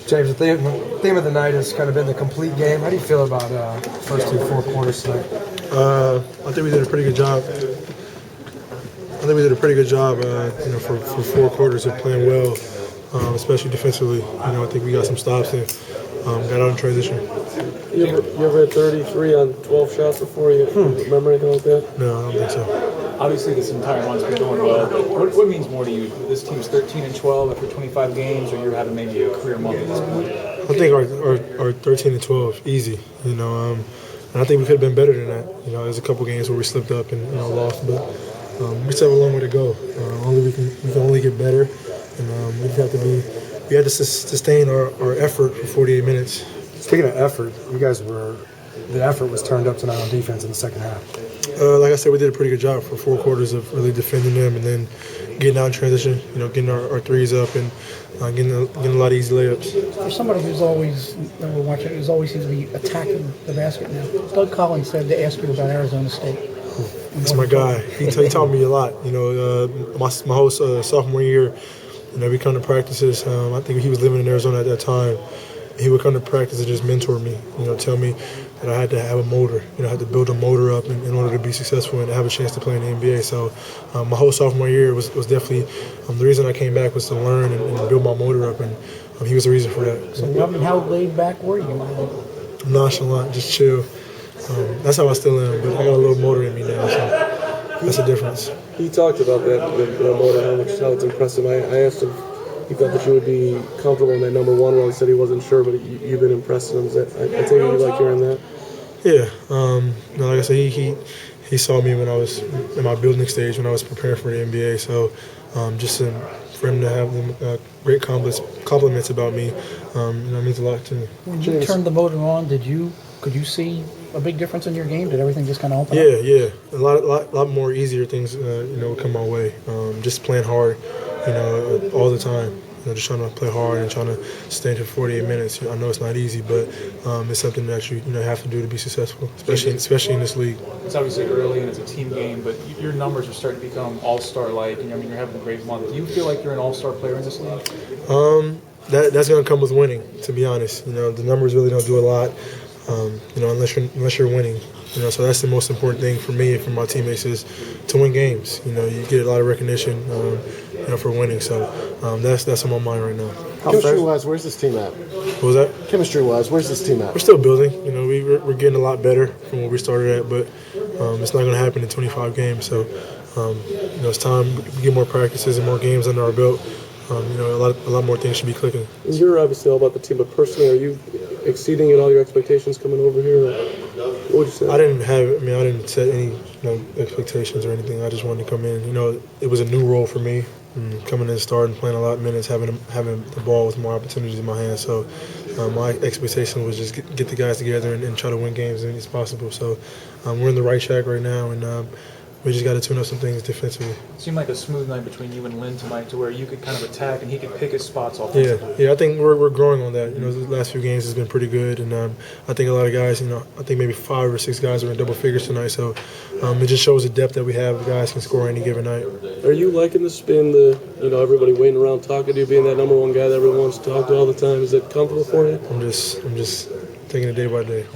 James, the theme of the night has kind of been the complete game. How do you feel about first 4 quarters tonight? I think we did a pretty good job. For 4 quarters of playing well, especially defensively. I think we got some stops and got out in transition. You ever had 33 on 12 shots before? You remember anything like that? No, I don't think so. Obviously, this entire month's been going well. What means more to you? This team's 13-12 after 25 games, or you're having maybe a career month at this point? I think our 13 and 12 easy. And I think we could have been better than that. There's a couple games where we slipped up and lost, but we still have a long way to go. We can only get better, and we had to sustain our effort for 48 minutes. Speaking of effort, the effort was turned up tonight on defense in the second half. Like I said, we did a pretty good job for 4 quarters of really defending them and then getting out in transition, getting our threes up and getting a lot of easy layups. For somebody who's always seems to be attacking the basket now, Doug Collins said to ask you about Arizona State. That's my guy. He taught me a lot. My whole sophomore year, we come to practices. I think he was living in Arizona at that time. He would come to practice and just mentor me, tell me that I had to have a motor, I had to build a motor up in order to be successful and have a chance to play in the NBA. So my whole sophomore year was definitely the reason I came back was to learn and build my motor up, and he was the reason for that. So how laid back were you? Nonchalant, just chill. That's how I still am, but I got a little motor in me now, so that's the difference. He talked about that, the motor, how it's impressive. I asked him. He thought that you would be comfortable in that number 1 role. He said he wasn't sure, but you've been impressing him. I take it you like hearing that? Yeah. Like I said, he saw me when I was in my building stage, when I was preparing for the NBA. So for him to have them, great compliments about me, means a lot to me. When you turned the motor on, could you see a big difference in your game? Did everything just kind of open up? Yeah. A lot more easier things, would come my way. Just playing hard. All the time. Just trying to play hard and trying to stay for 48 minutes. I know it's not easy, but it's something that you have to do to be successful, especially in this league. It's obviously early and it's a team game, but your numbers are starting to become all-star-like. You're having a great month. Do you feel like you're an all-star player in this league? That's going to come with winning. To be honest, the numbers really don't do a lot. Unless you're winning. So that's the most important thing for me and for my teammates is to win games. You get a lot of recognition, for winning. So that's on my mind right now. Chemistry-wise, where's this team at? What was that? Chemistry-wise, where's this team at? We're still building. We're getting a lot better from where we started at, but it's not going to happen in 25 games. So it's time to get more practices and more games under our belt. A lot more things should be clicking. You're obviously all about the team, but personally, are you exceeding in all your expectations coming over here? What would you say? I didn't set any expectations or anything. I just wanted to come in. It was a new role for me, coming in, starting, playing a lot of minutes, having the ball with more opportunities in my hands. So my expectation was just get the guys together and try to win games as many as possible. So we're in the right track right now, and we just got to tune up some things defensively. It seemed like a smooth night between you and Lynn tonight, to where you could kind of attack and he could pick his spots offensively. Yeah. I think we're growing on that. The last few games has been pretty good, and I think a lot of guys, I think maybe 5 or 6 guys are in double figures tonight. So it just shows the depth that we have. The guys can score any given night. Are you liking the spin? Everybody waiting around talking to you, being that number 1 guy that everyone wants to talk to all the time. Is it comfortable for you? I'm just taking it day by day.